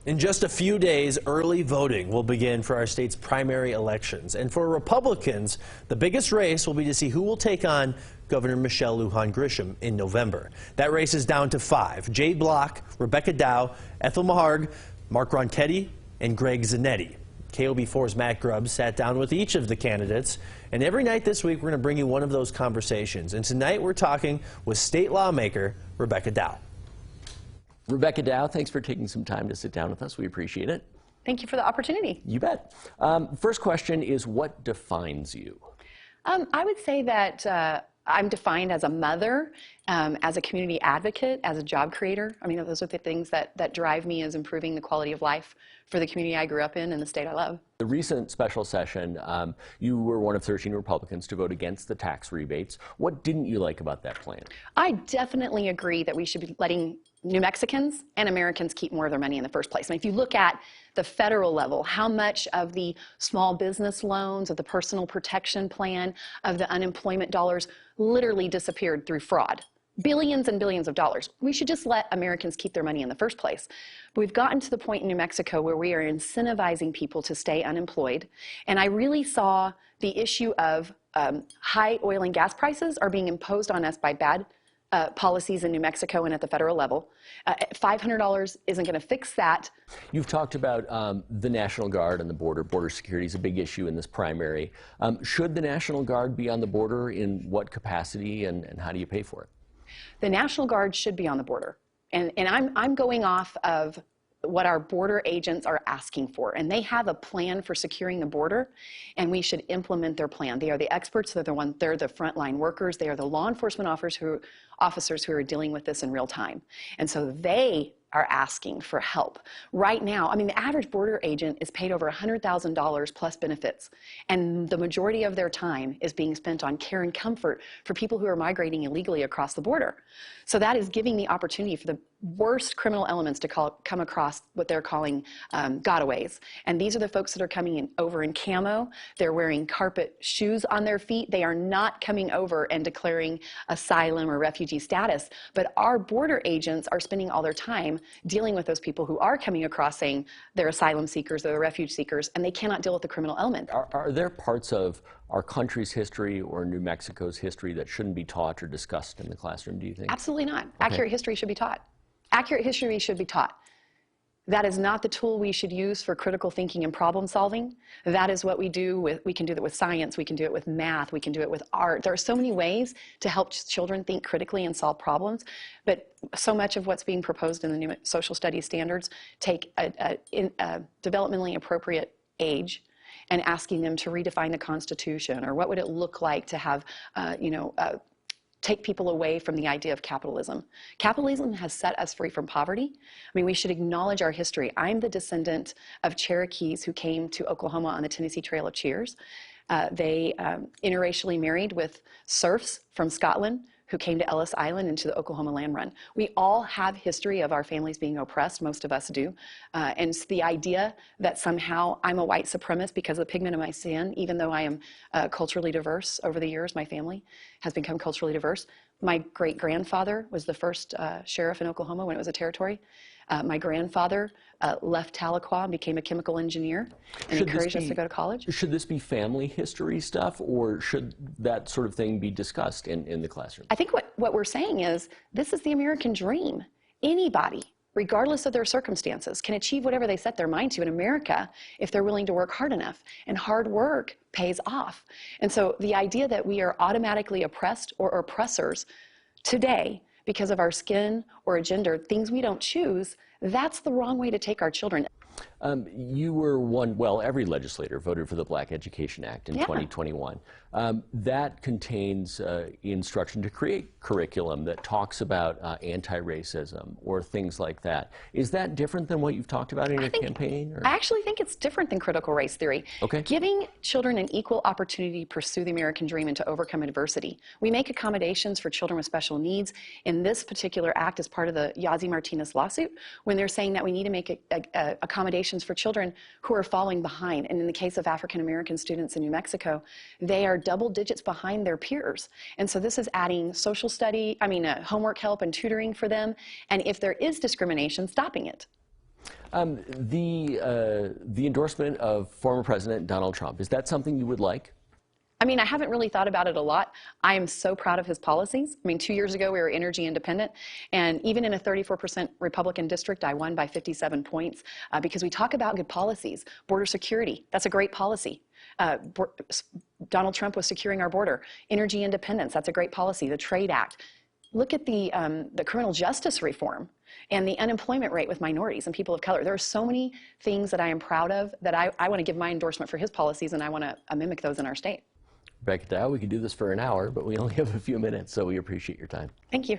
In just a few days, early voting will begin for our state's primary elections. And for Republicans, the biggest race will be to see who will take on Governor Michelle Lujan Grisham in November. That race is down to 5. Jay Block, Rebecca Dow, Ethel Maharg, Mark Ronchetti, and Greg Zanetti. KOB4's Matt Grubbs sat down with each of the candidates, and every night this week we're going to bring you one of those conversations. And tonight we're talking with state lawmaker Rebecca Dow. Rebecca Dow, thanks for taking some time to sit down with us. We appreciate it. Thank you for the opportunity. You bet. First question is, what defines you? I would say that I'm defined as a mother, as a community advocate, as a job creator. I mean, those are the things that drive me, is improving the quality of life for the community I grew up in and the state I love. The recent special session, you were one of 13 Republicans to vote against the tax rebates. What didn't you like about that plan? I definitely agree that we should be letting New Mexicans and Americans keep more of their money in the first place. I mean, if you look at the federal level, how much of the small business loans, of the personal protection plan, of the unemployment dollars literally disappeared through fraud. Billions and billions of dollars. We should just let Americans keep their money in the first place. But we've gotten to the point in New Mexico where we are incentivizing people to stay unemployed. And I really saw the issue of high oil and gas prices are being imposed on us by bad policies in New Mexico and at the federal level. $500 isn't going to fix that. You've talked about the National Guard and the border. Border security is a big issue in this primary. Should the National Guard be on the border? In what capacity, and how do you pay for it? The National Guard should be on the border. And I'm going off of what our border agents are asking for. And they have a plan for securing the border, and we should implement their plan. They are the experts. They're the frontline workers. They are the law enforcement officers who are dealing with this in real time. And so they are asking for help. Right now, I mean, the average border agent is paid over $100,000 plus benefits, and the majority of their time is being spent on care and comfort for people who are migrating illegally across the border. So that is giving the opportunity for the worst criminal elements to come across what they're calling gotaways. And these are the folks that are coming over in camo. They're wearing carpet shoes on their feet. They are not coming over and declaring asylum or refugee status. But our border agents are spending all their time dealing with those people who are coming across saying they're asylum seekers, they're refuge seekers, and they cannot deal with the criminal element. Are there parts of our country's history or New Mexico's history that shouldn't be taught or discussed in the classroom, do you think? Absolutely not. Okay. Accurate history should be taught. Accurate history should be taught. That is not the tool we should use for critical thinking and problem solving. That is what we do with, we can do that with science, we can do it with math, we can do it with art. There are so many ways to help children think critically and solve problems, but so much of what's being proposed in the new social studies standards take a developmentally appropriate age and asking them to redefine the Constitution, or what would it look like to have, take people away from the idea of capitalism. Capitalism has set us free from poverty. I mean, we should acknowledge our history. I'm the descendant of Cherokees who came to Oklahoma on the Tennessee Trail of Cheers. They interracially married with serfs from Scotland who came to Ellis Island and to the Oklahoma Land Run. We all have history of our families being oppressed, most of us do. And it's the idea that somehow I'm a white supremacist because of the pigment of my skin, even though I am culturally diverse over the years, my family has become culturally diverse. My great-grandfather was the first sheriff in Oklahoma when it was a territory. My grandfather left Tahlequah and became a chemical engineer and encouraged us to go to college. Should this be family history stuff, or should that sort of thing be discussed in the classroom? I think what we're saying is this is the American dream. Anybody, regardless of their circumstances, can achieve whatever they set their mind to in America if they're willing to work hard enough. And hard work pays off. And so the idea that we are automatically oppressed or oppressors today because of our skin or a gender, things we don't choose, that's the wrong way to take our children. You were one, well, every legislator voted for the Black Education Act in 2021. That contains instruction to create curriculum that talks about anti-racism or things like that. Is that different than what you've talked about in your campaign? Or? I actually think it's different than critical race theory. Okay. Giving children an equal opportunity to pursue the American dream and to overcome adversity. We make accommodations for children with special needs. In this particular act, as part of the Yazzie Martinez lawsuit, when they're saying that we need to make accommodations for children who are falling behind. And in the case of African American students in New Mexico, they are double digits behind their peers. And so this is adding social study, homework help and tutoring for them. And if there is discrimination, stopping it. The endorsement of former President Donald Trump, is that something you would like? I mean, I haven't really thought about it a lot. I am so proud of his policies. I mean, 2 years ago, we were energy independent. And even in a 34% Republican district, I won by 57 points because we talk about good policies. Border security, that's a great policy. Donald Trump was securing our border. Energy independence, that's a great policy. The Trade Act. Look at the criminal justice reform and the unemployment rate with minorities and people of color. There are so many things that I am proud of that I want to give my endorsement for his policies, and I want to mimic those in our state. Rebecca Dow, we could do this for an hour, but we only have a few minutes, so we appreciate your time. Thank you.